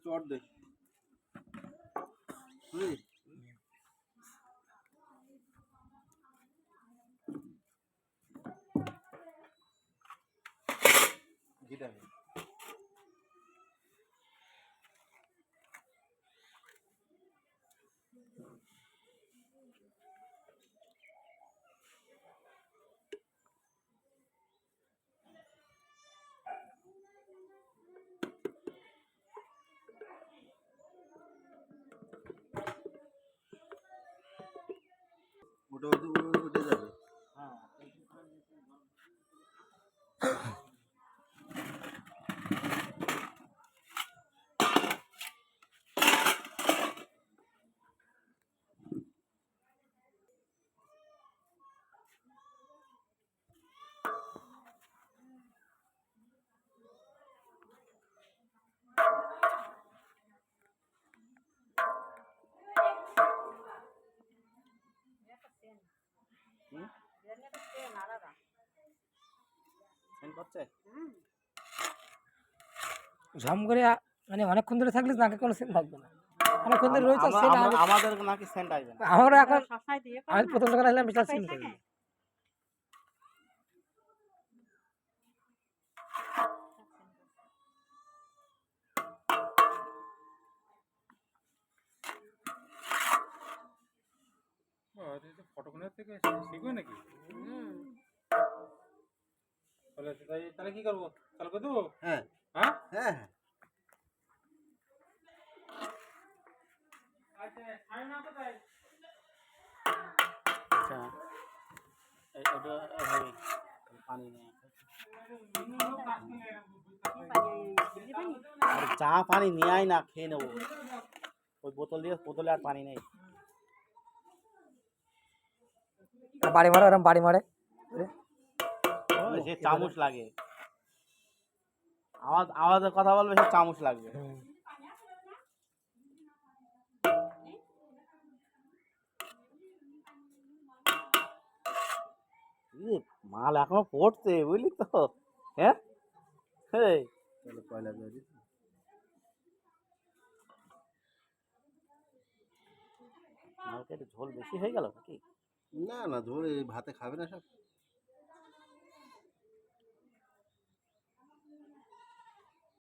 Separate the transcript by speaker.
Speaker 1: চট দে ঘিটা ওটা উঠে যাবে।
Speaker 2: ঝম করে মানে অনেকক্ষণ ধরে থাকলে নাকে কোনো সেন্ট থাকবে না। অনেকক্ষণ ধরে রয়েছে
Speaker 1: আমাদের নাকি সেন্ট আসবে না।
Speaker 2: আমরা এখন আমি প্রথম দোকানে আসলাম বিশাল সেন্ট করি।
Speaker 3: ফটোগ্রাফ থেকে শিখবে নাকি? তাহলে কি করবো? চালু করে দেবো?
Speaker 1: হ্যাঁ
Speaker 3: হ্যাঁ
Speaker 1: হ্যাঁ হ্যাঁ পানি নেই চা পানি নিয়ে আয় না খেয়ে নেবো ওই বোতল দিয়ে বোতলে আর পানি নেই
Speaker 2: বাড়ি মারে ওরকম বাড়ি মারে
Speaker 1: সে চামচ লাগে আওয়াজে কথা বলবে সে চামচ লাগবে মাল এখনো পড়ছে বুঝলি তো হ্যাঁ পয়লা মালকে একটু ঝোল বেশি হয়ে গেল নাকি না না ঝোল ভাতে খাবে না সব